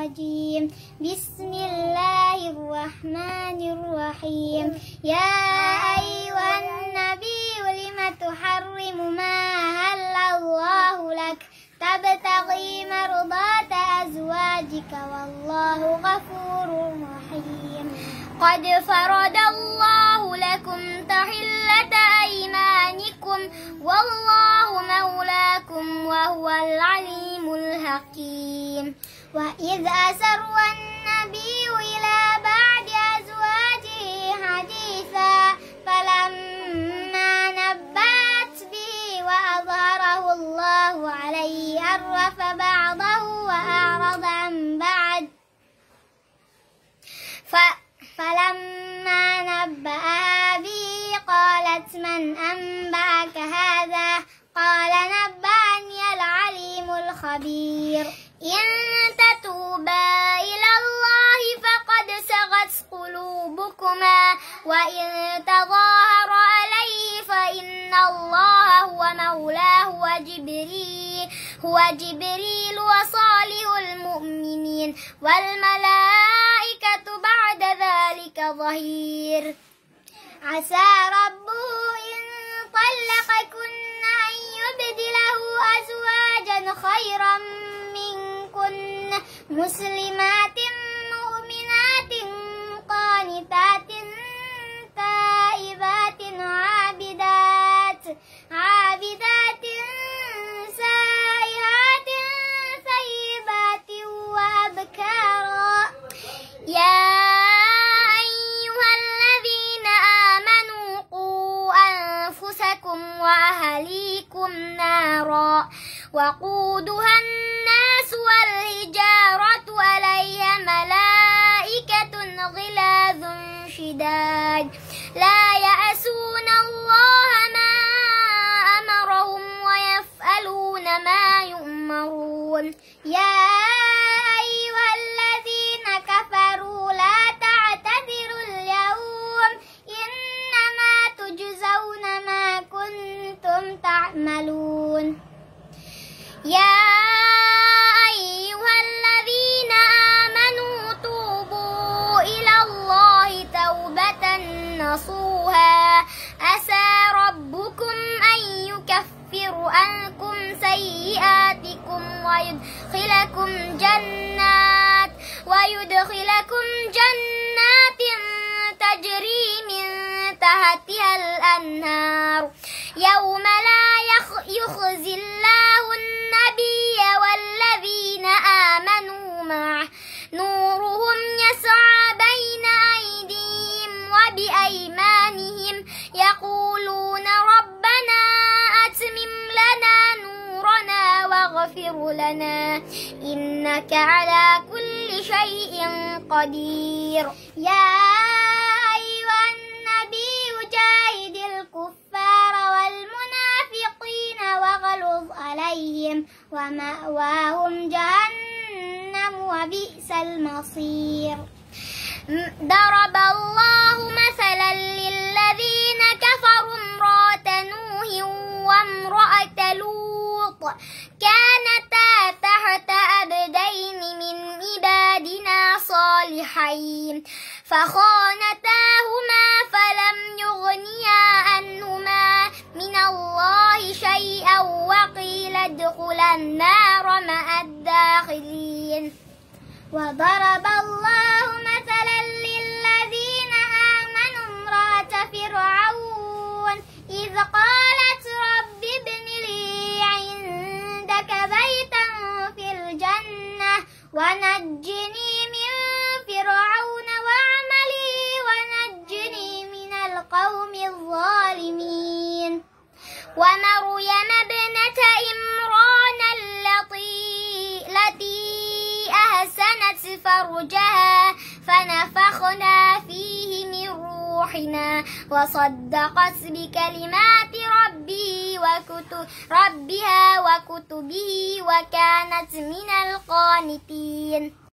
الرجيم. بسم الله الرحمن الرحيم. يا أيها النبي لم تحرم ما أحل الله لك تبتغي مرضات أزواجك والله غفور رحيم. قد فرض الله لكم تحلة أيمانكم والله مولاكم وهو العليم الحكيم. وإذ أسر النبي إلى بعض أزواجه حديثا فلما نبأت به وأظهره الله عليه عرف بعضه وأعرض عن بعد فلما نبأها به قالت من أنبأك هذا قال نبأني العليم الخبير. إن تتوبا إلى الله فقد سغت قلوبكما وإن تظاهر عليه فإن الله هو مولاه وجبريل وصالح المؤمنين والملائكة بعد ذلك ظهير. عسى ربه إن طلقكن أن يبدله أزواجا خيرا منكن مسلمات مؤمنات قانتات تائبات عابدات سائحات ثيبات وأبكارا. يا أيها الذين آمنوا قوا أنفسكم وأهليكم نارا وقودها الناس والحجارة عليها ملائكة غلاظ شداد لا يعصون الله ما أمرهم ويفعلون ما يؤمرون. يا أيها الذين كفروا لا تعتذروا اليوم إنما تجزون ما كنتم تعملون. يا أيها الذين آمنوا توبوا إلى الله توبة نصوحا عسى ربكم أن يكفر عنكم سيئاتكم ويدخلكم جنات تجري من تحتها الأنهار يوم لا يخزي الله النبي والذين آمنوا معه نورهم يسعى بين أيديهم وبأيمانهم يقولون ربنا أتمم لنا نورنا واغفر لنا إنك على كل شيء قدير. يا أيها النبي جاهد الكفار والمنافقين واغلظ عليهم ومأواهم جهنم وبئس المصير. ضرب الله مثلا للذين كفروا امرأة نوح وامرأة لوط كانتا تحت عبدين من عبادنا صالحين فخانتاهما فلم يغنيا عنهما من الله شيئا وقيل ادخلا النار مع الداخلين. وضرب الله مثلا للذين آمنوا امرأة فرعون إذ قالت رب ابن لي عندك بيتا في الجنة ونجني من فرعون وعمله ونجني من القوم الظالمين. ومريم ابنة عمران التي أحسنت فرجها فنفخنا فيه من روحنا وصدقت بكلمات ربها وكتبه وكانت من القانتين.